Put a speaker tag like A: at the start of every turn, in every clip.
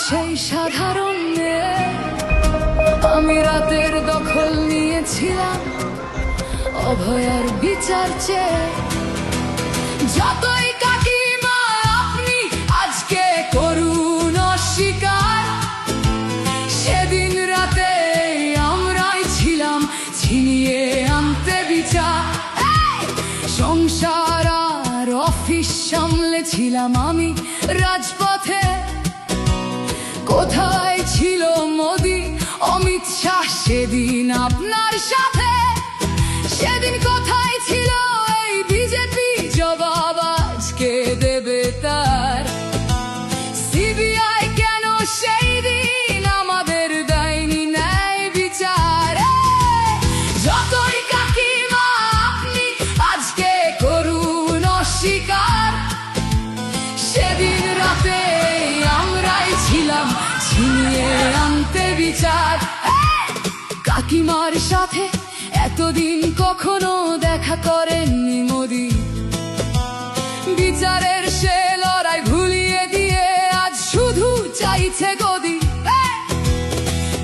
A: সেই সাধারণ মেয়ে, আমি রাতের দখল নিয়েছিলাম অভয়ার বিচার চেয়ে। যতই কাকিমা আপনি আজকে করুন অস্বীকার, সেদিন রাতে আমরাই ছিলাম ছিনিয়ে আনতে বিচার। সংসার আর অফিস সামলেছিলাম আমি রাজপথে। কোথায় ছিল মোদি অমিত শাহ সেদিন আপনার সাথে? সেদিন কোথায় ছিল এই বিজেপি? জবাব আজকে দেবে তার। সিবিআই কেন সেই দিন আমাদের দেয়নি ন্যায় বিচার? যতই কাকিমা আপনি আজকে করুন অস্বীকার, সেদিন রাতে আমরাই ছিলাম ছিনিয়ে আনতে বিচার। কাকিমার সাথে এতদিন কখনো দেখা করেননি মোদি, বিচারের সে লড়াই ভুলিয়ে দিয়ে আজ শুধু চাইছে গদি।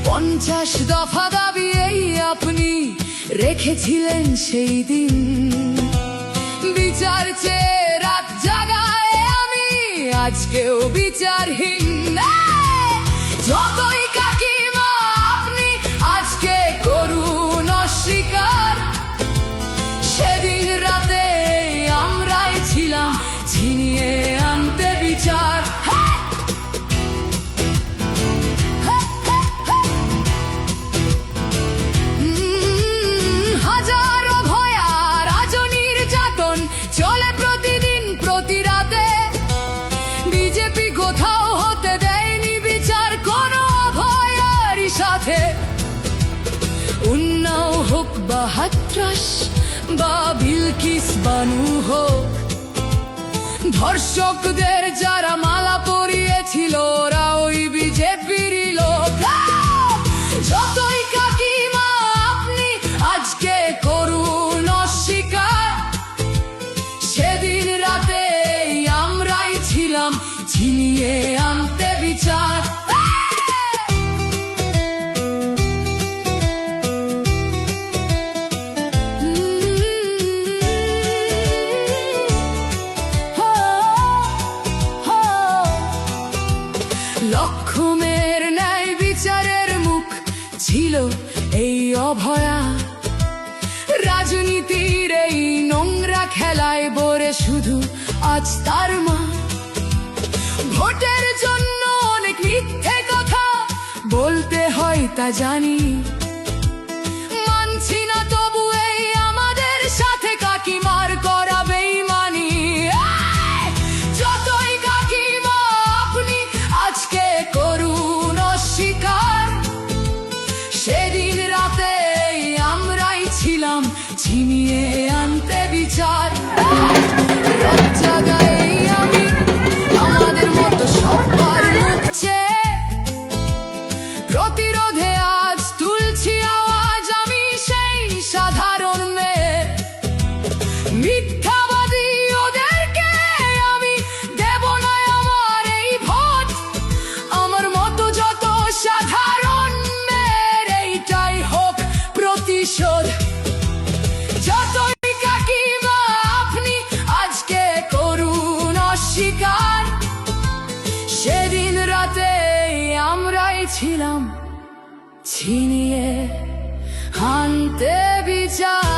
A: 50 দফা দাবি এই আপনি রেখেছিলেন সেই দিন, বিচার চেয়ে রাত জাগায় আমি আজকেও বিচারহীন। যতই কাকিমা আপনি আজকে করুন অস্বীকার, সেদিন রাতে আমরাই ছিলাম ছিনিয়ে আনতে বিচার। হাজারো ভয়া রাজনীর যাতন চলে প্রতিদিন প্রতি রাতে। বিজেপি কোথাও হতে দেয়নি বিচার কোনো ভয়ারই সাথে। উন্নাও হোক বা হাতরাস বা বিলকিস বানু হোক, ধর্ষকদের যারা মালা পরিয়েছিল ওরা ওই বিজেপিরই লোক। যতই কাকিমা আপনি আজকে করুন অস্বীকার, সেদিন রাতে আমরাই ছিলাম ছিনিয়ে আনতে বিচার। লক্ষ্মণের ন্যায় বিচারের মুখ ছিল এই অভয়া। রাজনীতির এই নোংরা খেলায় বরে শুধু আজ তার মা। ভোটের জন্য অনেক মিথ্যে কথা বলতে হয় তা জানি, মানছি না তবু এই আমাদের সাথে কাকিমার করা বেইমানি। যতই কাকিমা আপনি আজকে করুন অস্বীকার, সেদিন রাতে আমরাই ছিলাম ছিনিয়ে আনতে বিচার। রাত জাগায় আমি আমাদের মতো সবার মুখছে, প্রতিরোধে আজ তুলছি আওয়াজ আমি সেই সাধারণ মেয়ে। মিথ্যাবাদী ওদেরকে আমি দেব না আমার এই ভোট। আমার মতো যত সাধারণ মেয়ের এইটাই হোক প্রতিশোধ। যতই কাকিমা আপনি আজকে করুন অস্বীকার, সেদিন রাতে আমরাই ছিলাম ছিনিয়ে আনতে বিচার।